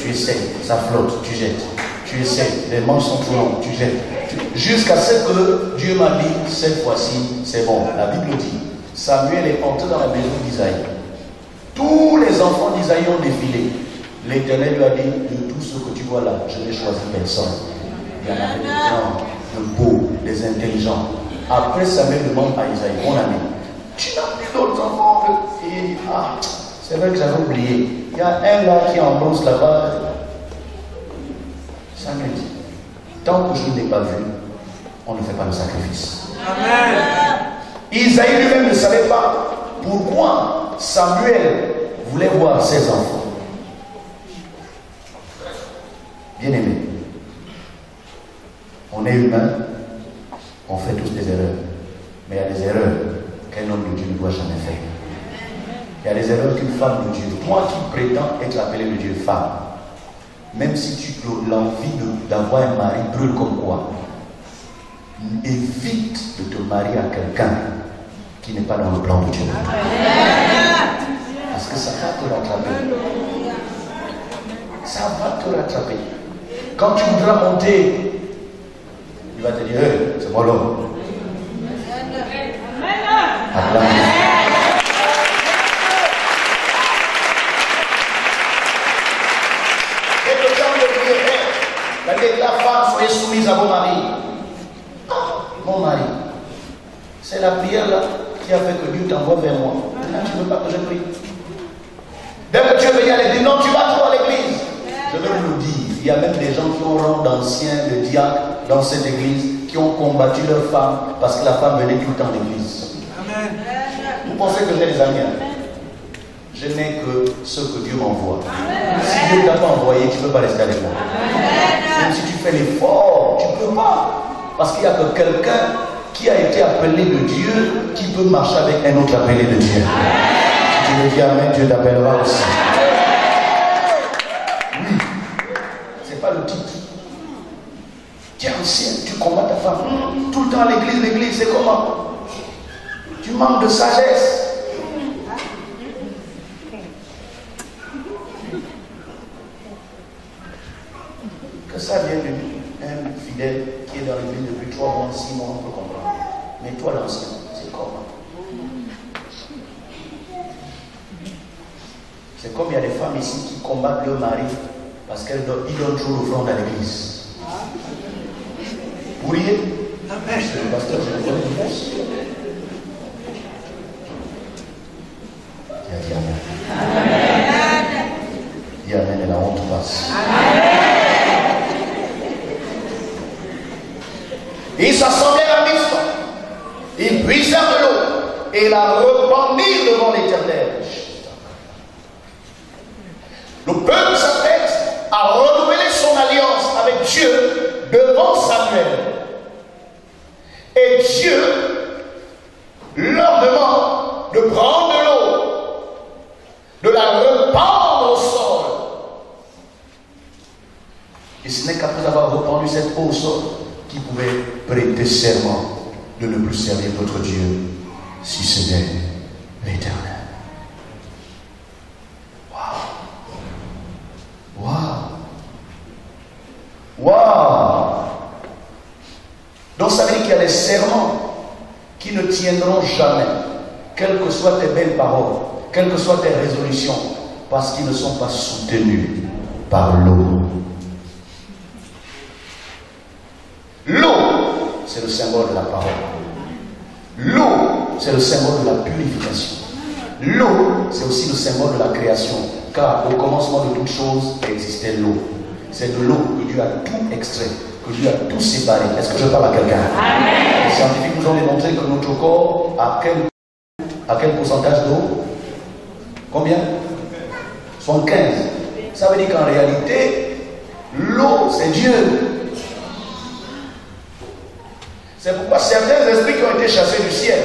Tu essaies, ça flotte, tu jettes. Tu essaies, les manches sont trop longues, tu jettes. Jusqu'à ce que Dieu m'a dit, cette fois-ci, c'est bon. La Bible dit, Samuel est entré dans la maison d'Isaïe. Tous les enfants d'Isaïe ont défilé. L'Éternel lui a dit, de tout ce que tu vois là, je n'ai choisi personne. Il y en avait des grands, de beaux, des intelligents. Après, Samuel demande à Isaïe, mon ami, tu n'as plus d'autres enfants? Et il dit, ah, c'est vrai que j'avais oublié. Il y a un là qui est en bronze là-bas. Samuel dit, tant que je ne l'ai pas vu, on ne fait pas le sacrifice. Amen. Isaïe lui-même ne savait pas pourquoi Samuel voulait voir ses enfants. Bien-aimés, on est humain, on fait tous des erreurs. Mais il y a des erreurs qu'un homme de Dieu ne doit jamais faire. Il y a des erreurs qu'une femme de Dieu, toi qui prétends être appelé de Dieu femme, même si tu as l'envie d'avoir un mari brûle comme quoi, évite de te marier à quelqu'un qui n'est pas dans le plan de Dieu. Parce que ça va te rattraper. ça va te rattraper. Quand tu voudras monter, il va te dire, hey, c'est moi l'homme. Amen. Et le temps de prier, la femme, soyez soumise à vos maris. Ah, mon mari, c'est la prière là qui a fait que Dieu t'envoie vers moi. Maintenant, tu ne veux pas que je prie. Dès que tu es venu à l'église, non, tu vas trop à l'église. Je vais vous le dire, il y a même des gens qui ont rang d'anciens, de diacres dans cette église, qui ont combattu leur femme parce que la femme venait tout le temps à l'église. Vous pensez que j'ai des amis? Je n'ai que ce que Dieu m'envoie. Si Dieu ne t'a pas envoyé, tu ne peux pas rester avec moi. Même si tu fais l'effort, tu ne peux pas. Parce qu'il n'y a que quelqu'un qui a été appelé de Dieu qui peut marcher avec un autre appelé de Dieu. Si tu veux dire amen, Dieu t'appellera aussi. Oui, c'est pas le titre. Tu es ancien, tu combats ta femme. Tout le temps à l'église, c'est comment? Tu manques de sagesse. Que ça vienne de lui, un fidèle qui est dans l'église depuis 3 mois, 6 mois, on peut comprendre. Mais toi, l'ancien, c'est comment? C'est comme il y a des femmes ici qui combattent leur mari parce qu'ils donnent trop l'offrande à l'église. Vous riez? Je suis le pasteur, je le connais du monde. Dis amen. Dis amen et la honte passe. Ils s'assemblèrent à Mizpa. Ils puisèrent de l'eau et la rependirent devant l'Éternel. Le peuple s'apprête à renouveler son alliance avec Dieu devant Samuel. Et Dieu leur demande de prendre de l'eau, de la répandre au sol. Et ce n'est qu'après avoir répandu cette eau au sol qu'ils pouvaient prêter serment de ne plus servir d'autre Dieu si ce n'est l'Éternel. Waouh! Waouh! Donc ça veut dire qu'il y a des serments qui ne tiendront jamais, quelles que soient tes belles paroles, quelles que soient tes résolutions, parce qu'ils ne sont pas soutenus par l'eau. L'eau, c'est le symbole de la parole. L'eau, c'est le symbole de la purification. L'eau, c'est aussi le symbole de la création. Car au commencement de toute chose existait l'eau. C'est de l'eau que Dieu a tout extrait, que Dieu a tout séparé. Est-ce que je parle à quelqu'un? Les scientifiques nous ont démontré que notre corps a quel pourcentage d'eau? Combien? 75. Ça veut dire qu'en réalité, l'eau, c'est Dieu. C'est pourquoi certains esprits qui ont été chassés du ciel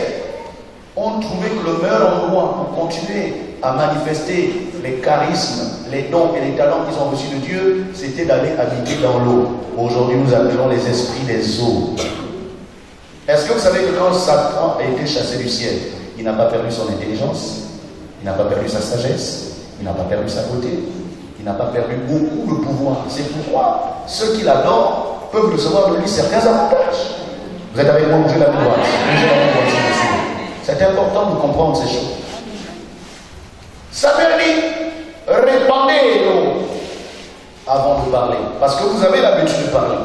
ont trouvé que le meilleur endroit pour continuer à manifester les charismes, les dons et les talents qu'ils ont reçus de Dieu, c'était d'aller habiter dans l'eau. Aujourd'hui, nous appelons les esprits des eaux. Est-ce que vous savez que quand Satan a été chassé du ciel, il n'a pas perdu son intelligence, il n'a pas perdu sa sagesse, il n'a pas perdu sa beauté, il n'a pas perdu beaucoup de pouvoir. C'est pourquoi ceux qui l'adorent peuvent recevoir de lui certains avantages. Vous êtes avec moi, Dieu la droite. C'est important de comprendre ces choses. Samuel dit, répandez l'eau avant de parler. Parce que vous avez l'habitude de parler.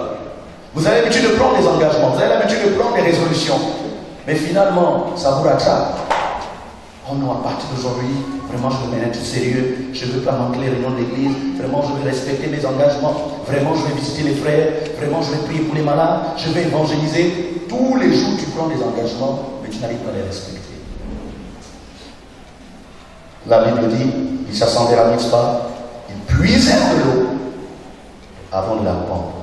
Vous avez l'habitude de prendre des engagements. Vous avez l'habitude de prendre des résolutions. Mais finalement, ça vous rattrape. Oh non, à partir d'aujourd'hui, vraiment, je vais m'être sérieux. Je ne veux pas manquer les réunions de l'église. Vraiment, je vais respecter mes engagements. Vraiment, je vais visiter les frères. Vraiment, je vais prier pour les malades. Je vais évangéliser. Tous les jours, tu prends des engagements, mais tu n'arrives pas à les respecter. La Bible dit, ils s'assemblèrent à Mizpa, ils puisèrent de l'eau avant de la prendre.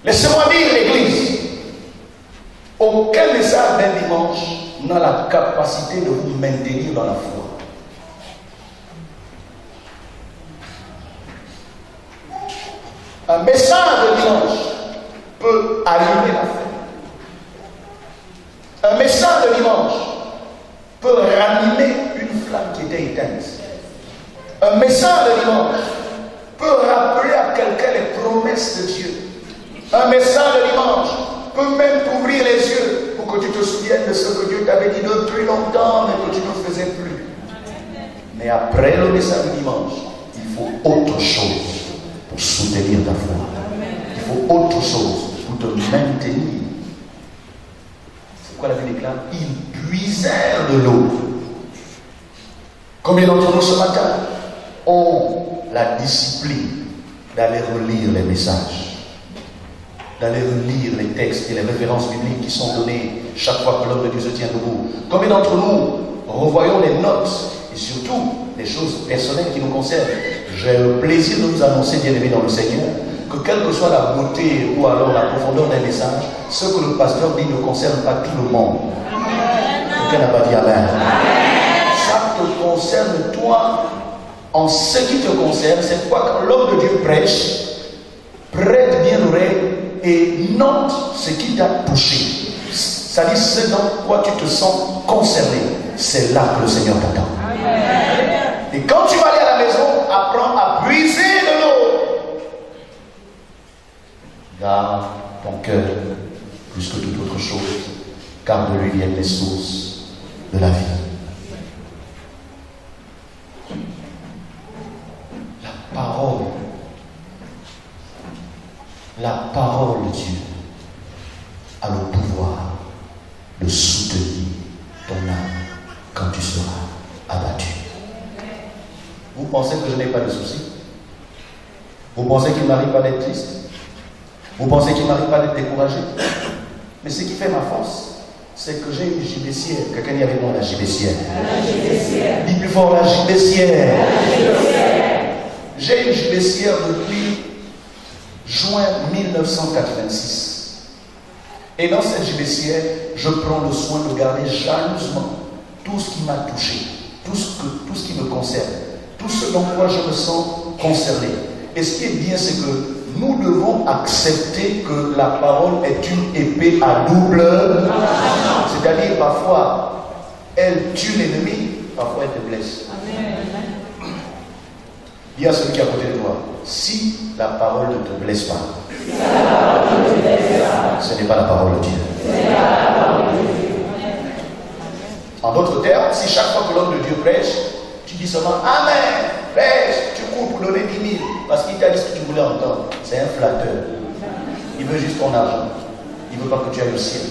Laissez-moi dire, l'église, aucun message d'un dimanche n'a la capacité de vous maintenir dans la foi. Un message de dimanche peut allumer la foi. Un message de dimanche peut ranimer une flamme qui était éteinte. Un message de dimanche peut rappeler à quelqu'un les promesses de Dieu. Un message de dimanche peut même t'ouvrir les yeux pour que tu te souviennes de ce que Dieu t'avait dit depuis longtemps, mais que tu ne faisais plus. Mais après le message du dimanche, il faut autre chose pour soutenir ta foi. Il faut autre chose pour te maintenir. C'est quoi la Bible déclare? Ils puisèrent de l'eau. Combien d'entre nous ce matin ont la discipline d'aller relire les messages, d'aller relire les textes et les références bibliques qui sont données chaque fois que l'homme de Dieu se tient debout? Combien d'entre nous revoyons les notes et surtout les choses personnelles qui nous concernent? J'ai le plaisir de vous annoncer, bien-aimés dans le Seigneur, que quelle que soit la beauté ou alors la profondeur des messages, ce que le pasteur dit ne concerne pas tout le monde. Quelqu'un n'a pas dit Amen. Ça te concerne toi. En ce qui te concerne, c'est quoi? Quand l'homme de Dieu prêche, prête bien l'oreille et note ce qui t'a touché. C'est-à-dire ce dont quoi tu te sens concerné. C'est là que le Seigneur t'attend. Et quand tu vas aller à la maison, apprends à puiser de l'eau. Garde ton cœur plus que toute autre chose, car de lui viennent les sources de la vie. La parole de Dieu a le pouvoir de soutenir ton âme quand tu seras abattu. Vous pensez que je n'ai pas de soucis? Vous pensez qu'il ne m'arrive pas d'être triste? Vous pensez qu'il ne m'arrive pas d'être découragé? Mais ce qui fait ma force, c'est que j'ai une gibecière. Quelqu'un dit avec moi la gibecière. Dis plus fort la gibecière. J'ai une gibecière depuis juin 1986. Et dans cette gibecière, je prends le soin de garder jalousement tout ce qui m'a touché, tout ce qui me concerne, tout ce dont moi je me sens concerné. Et ce qui est bien, c'est que nous devons accepter que la parole est une épée à double. C'est-à-dire parfois, elle tue l'ennemi, parfois elle te blesse. Dis à celui qui est à côté de toi, si la parole ne te blesse pas, ce n'est pas la parole de Dieu. En d'autres termes, si chaque fois que l'homme de Dieu prêche, tu dis seulement Amen, prêche, tu cours pour donner 10 000 parce qu'il t'a dit ce que tu voulais entendre. C'est un flatteur. Il veut juste ton argent. Il ne veut pas que tu ailles au ciel.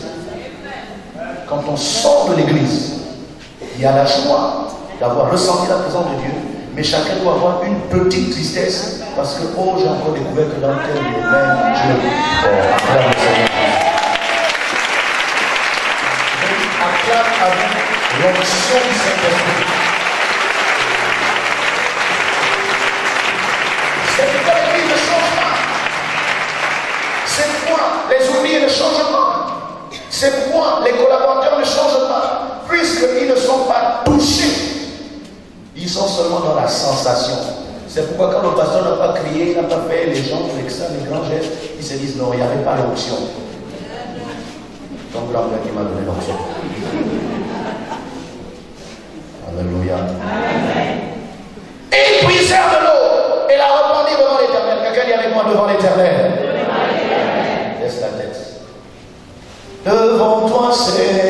Quand on sort de l'église, il y a la joie d'avoir ressenti la présence de Dieu, mais chacun doit avoir une petite tristesse parce que, oh, j'ai encore découvert que dans tel domaine, Dieu acclame le Seigneur. Acclame à vous l'onction du Saint-Esprit. C'est pourquoi l'Église ne change pas. C'est pourquoi les ouvriers ne changent pas. C'est pourquoi les collaborateurs ne changent pas. Puisqu'ils ne sont pas touchés. Ils sont seulement dans la sensation. C'est pourquoi quand le pasteur n'a pas crié, il n'a pas fait les gens, les grands gestes, ils se disent non, il n'y avait pas l'onction. Donc grand-père qui m'a donné l'onction. Alléluia. Et ils puisèrent de l'eau et la rependirent devant l'Éternel. Quelqu'un dit avec moi devant l'Éternel. Laisse la tête. Devant toi, Seigneur.